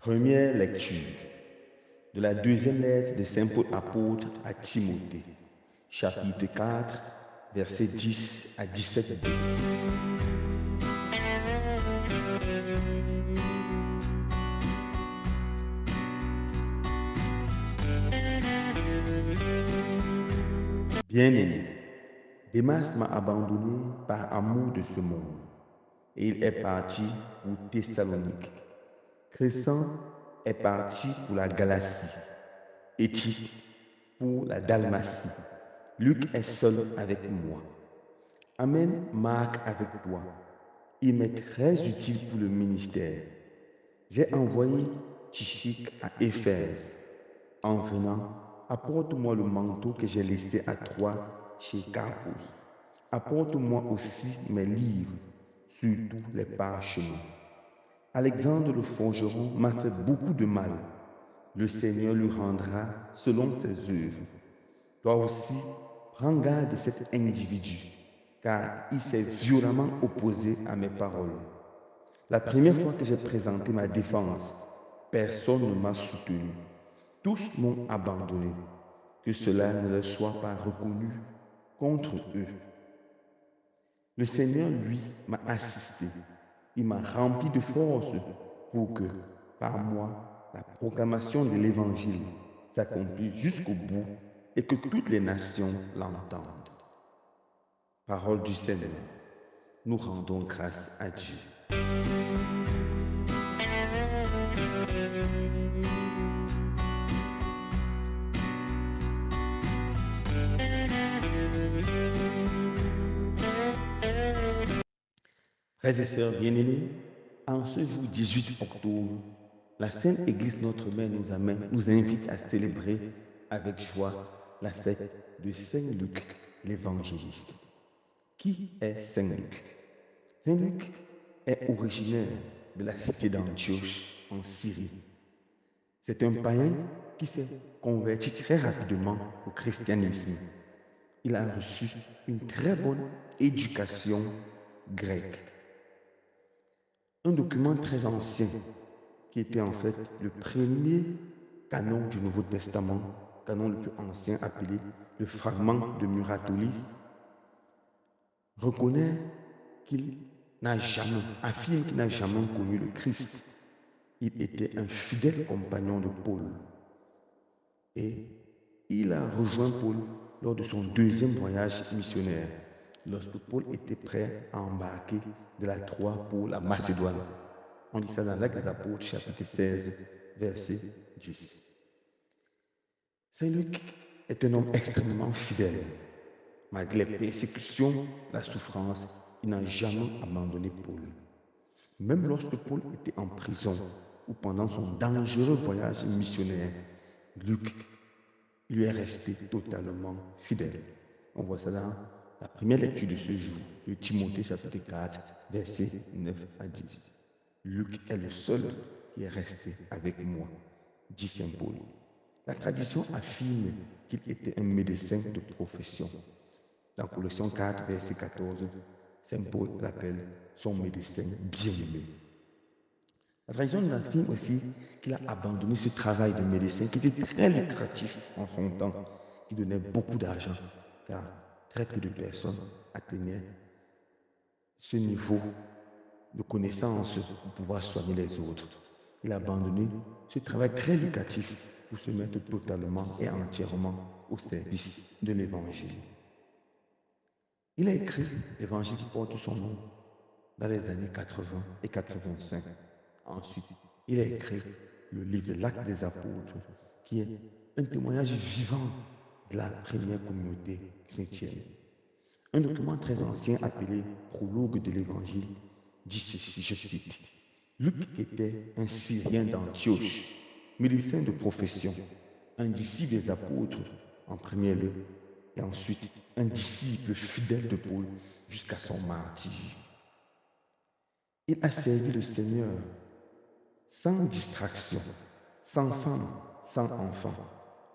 Première lecture de la deuxième lettre de Saint Paul apôtre à Timothée, chapitre 4, versets 10 à 17b. Bien-aimé, Démas m'a abandonné par amour de ce monde, et il est parti pour Thessalonique. Crescens est parti pour la Galatie, et Tite pour la Dalmatie. Luc est seul avec moi. Amène Marc avec toi. Il m'est très utile pour le ministère. J'ai envoyé Tychik à Éphèse. En venant, apporte-moi le manteau que j'ai laissé à Troie chez Carpus. Apporte-moi aussi mes livres, surtout les parchemins. Alexandre le forgeron m'a fait beaucoup de mal. Le Seigneur lui rendra selon ses œuvres. Toi aussi, prends garde de cet individu, car il s'est violemment opposé à mes paroles. La première fois que j'ai présenté ma défense, personne ne m'a soutenu. Tous m'ont abandonné. Que cela ne leur soit pas reconnu contre eux. Le Seigneur, lui, m'a assisté. Il m'a rempli de force pour que, par moi, la proclamation de l'Évangile s'accomplisse jusqu'au bout et que toutes les nations l'entendent. Parole du Seigneur. Nous rendons grâce à Dieu. Frères et sœurs bien-aimés, en ce jour 18 octobre, la Sainte Église Notre Mère nous invite à célébrer avec joie la fête de Saint Luc l'évangéliste. Qui est Saint Luc? Saint Luc est originaire de la cité d'Antioche en Syrie. C'est un païen qui s'est converti très rapidement au christianisme. Il a reçu une très bonne éducation grecque. Un document très ancien qui était en fait le premier canon du Nouveau Testament, canon le plus ancien appelé le fragment de Muratolis, reconnaît affirme qu'il n'a jamais connu le Christ. Il était un fidèle compagnon de Paul. Et il a rejoint Paul lors de son deuxième voyage missionnaire, lorsque Paul était prêt à embarquer de la Troie pour la Macédoine. On lit ça dans l'Actes des Apôtres, chapitre 16, verset 10. Saint Luc est un homme extrêmement fidèle. Malgré les persécutions, la souffrance, il n'a jamais abandonné Paul. Même lorsque Paul était en prison ou pendant son dangereux voyage missionnaire, Luc lui est resté totalement fidèle. On voit ça dans la première lecture de ce jour, de Timothée chapitre 4, versets 9 à 10. Luc est le seul qui est resté avec moi, dit Saint Paul. La tradition affirme qu'il était un médecin de profession. Dans Colossiens 4, verset 14, Saint Paul l'appelle son médecin bien-aimé. La tradition affirme aussi qu'il a abandonné ce travail de médecin qui était très lucratif en son temps, qui donnait beaucoup d'argent, car très peu de personnes atteignaient ce niveau de connaissance pour pouvoir soigner les autres. Il a abandonné ce travail très lucratif pour se mettre totalement et entièrement au service de l'Évangile. Il a écrit l'Évangile qui porte son nom dans les années 80 et 85. Ensuite, il a écrit le livre de l'Acte des Apôtres, qui est un témoignage vivant de la première communauté chrétienne. Un document très ancien appelé Prologue de l'Évangile dit ceci, je cite, Luc était un Syrien d'Antioche, médecin de profession, un disciple des apôtres en premier lieu, et ensuite un disciple fidèle de Paul jusqu'à son martyre. Il a servi le Seigneur sans distraction, sans femme, sans enfant,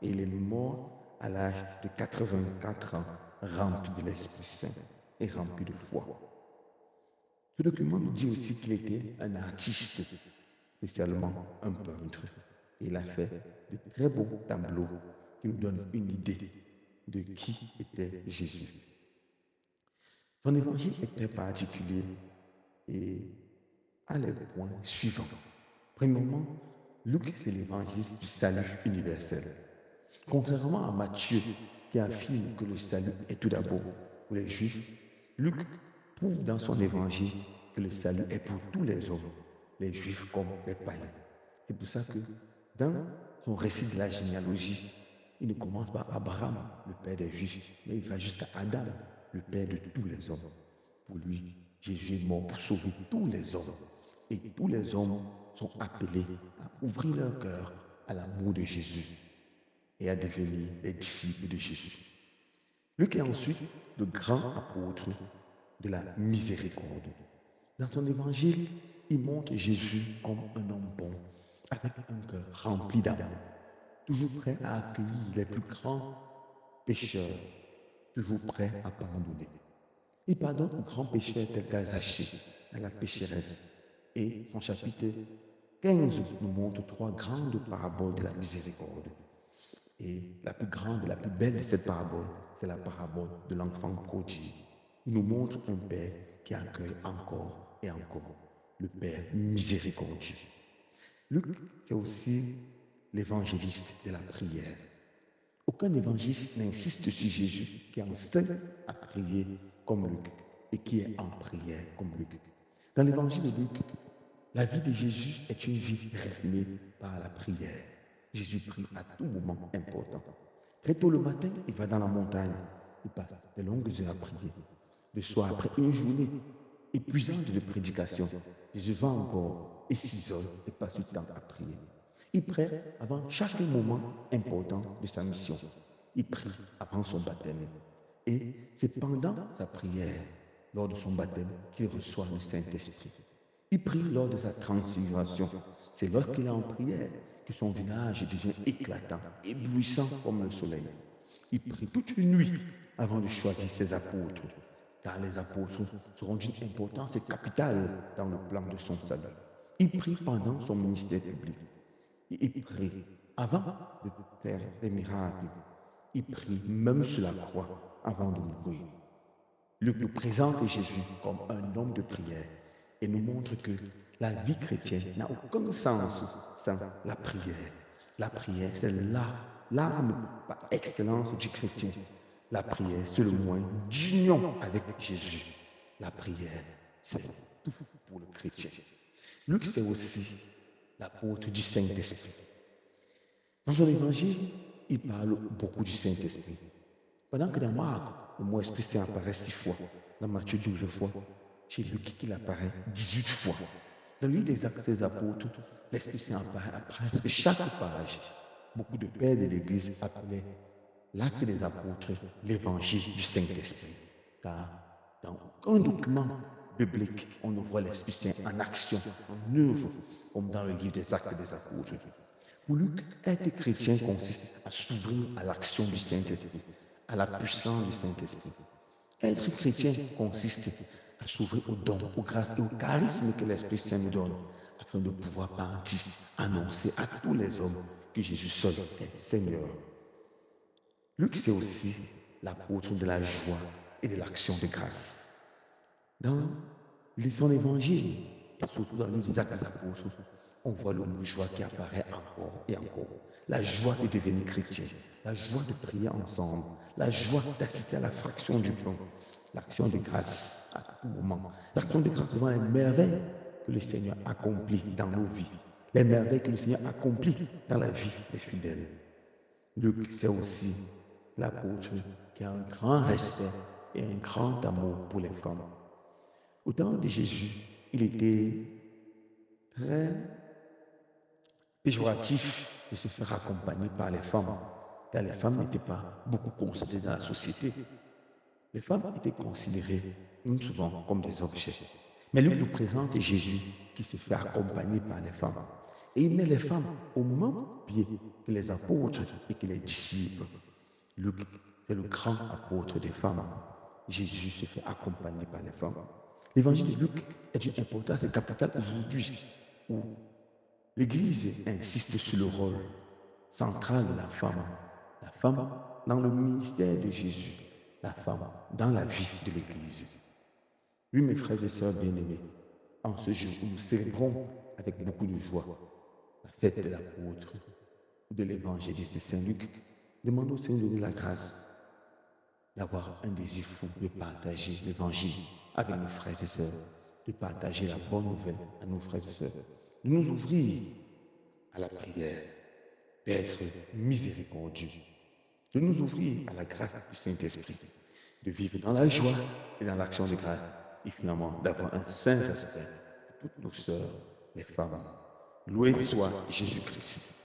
et il est mort à l'âge de 84 ans, rempli de l'Esprit Saint et rempli de foi. Ce document nous dit aussi qu'il était un artiste. spécialement un peintre. Il a fait de très beaux tableaux qui nous donnent une idée de qui était Jésus. Son évangile est très particulier et a les points suivants. Premièrement, Luc, c'est l'évangile du salut universel. Contrairement à Matthieu, qui affirme que le salut est tout d'abord pour les Juifs, Luc prouve dans son évangile que le salut est pour tous les hommes, les Juifs comme les païens. C'est pour ça que dans son récit de la généalogie, il ne commence par Abraham, le père des Juifs, mais il va jusqu'à Adam, le père de tous les hommes. Pour lui, Jésus est mort pour sauver tous les hommes. Et tous les hommes sont appelés à ouvrir leur cœur à l'amour de Jésus et à devenir les disciples de Jésus. Luc est ensuite le grand apôtre de la miséricorde. Dans son évangile, il montre Jésus comme un homme bon, avec un cœur rempli d'amour, toujours prêt à accueillir les plus grands pécheurs, toujours prêt à pardonner. Il pardonne aux grands pécheurs tels qu'à Zachée, à la pécheresse. Et son chapitre 15 nous montre trois grandes paraboles de la miséricorde. Et la plus grande et la plus belle de cette parabole, c'est la parabole de l'enfant prodigue. Il nous montre un Père qui accueille encore et encore, le Père miséricordieux. Luc, c'est aussi l'évangéliste de la prière. Aucun évangéliste n'insiste sur Jésus qui enseigne à prier comme Luc et qui est en prière comme Luc. Dans l'évangile de Luc, la vie de Jésus est une vie rythmée par la prière. Jésus prie à tout moment important. Très tôt le matin, il va dans la montagne. Il passe de longues heures à prier. Le soir, après une journée épuisante de prédication, Jésus va encore et s'isole et passe du temps à prier. Il prie avant chaque moment important de sa mission. Il prie avant son baptême. Et c'est pendant sa prière, lors de son baptême, qu'il reçoit le Saint-Esprit. Il prie lors de sa transfiguration. C'est lorsqu'il est en prière que son visage devient éclatant, éblouissant comme le soleil. Il prie toute une nuit avant de choisir ses apôtres, car les apôtres seront d'une importance capitale dans le plan de son salut. Il prie pendant son ministère public. Il prie avant de faire des miracles. Il prie même sur la croix avant de mourir. Luc nous présente Jésus comme un homme de prière et nous montre que la vie chrétienne n'a aucun sens sans la prière. La prière, c'est l'arme par excellence du chrétien. La prière, c'est le moyen d'union avec Jésus. La prière, c'est tout pour le chrétien. Luc, c'est aussi l'apôtre du Saint-Esprit. Dans son évangile, il parle beaucoup du Saint-Esprit. Pendant que dans Marc, le mot Esprit Saint apparaît 6 fois, dans Matthieu 12 fois, chez Luc, il apparaît 18 fois. Dans le livre des Actes des Apôtres, l'Esprit Saint apparaît à presque chaque page. Beaucoup de pères de l'Église appelaient l'Acte des Apôtres l'évangile du Saint-Esprit. Car dans aucun document biblique, on ne voit l'Esprit Saint en action, en œuvre, comme dans le livre des Actes des Apôtres. Pour Luc, être chrétien consiste à s'ouvrir à l'action du Saint-Esprit, à la puissance du Saint-Esprit. Être chrétien consiste à s'ouvrir aux dons, aux grâces et aux charismes que l'Esprit Saint nous donne, afin de pouvoir partir, annoncer à tous les hommes que Jésus seul est Seigneur. Luc, c'est aussi l'apôtre de la joie et de l'action de grâce. Dans son évangile, et surtout dans le livre des Actes des Apôtres, on voit le mot joie qui apparaît encore et encore. La joie de devenir chrétien, la joie de prier ensemble, la joie d'assister à la fraction du pain, l'action de grâce à tout moment, l'action de grâce devant les merveilles que le Seigneur accomplit dans nos vies, les merveilles que le Seigneur accomplit dans la vie des fidèles. Luc, c'est aussi l'apôtre qui a un grand respect et un grand amour pour les femmes. Au temps de Jésus, il était très péjoratif de se faire accompagner par les femmes, car les femmes n'étaient pas beaucoup considérées dans la société. Les femmes étaient considérées souvent comme des objets. Mais Luc nous présente Jésus qui se fait accompagner par les femmes. Et il met les femmes au même pied que les apôtres et que les disciples. Luc, c'est le grand apôtre des femmes. Jésus se fait accompagner par les femmes. L'évangile de Luc est d'une importance capitale aujourd'hui où l'Église insiste sur le rôle central de la femme dans le ministère de Jésus, la femme dans la vie de l'Église. Oui, mes frères et sœurs bien-aimés, en ce jour où nous célébrons avec beaucoup de joie la fête de l'apôtre ou de l'évangéliste Saint-Luc, demandons au Seigneur de donner la grâce d'avoir un désir fou de partager l'évangile avec nos frères et sœurs, de partager la bonne nouvelle à nos frères et sœurs, de nous ouvrir à la prière, d'être miséricordieux, de nous ouvrir à la grâce du Saint-Esprit, de vivre dans la joie et dans l'action de grâce, et finalement d'avoir un saint respect pour toutes nos sœurs, les femmes. Loué soit Jésus-Christ.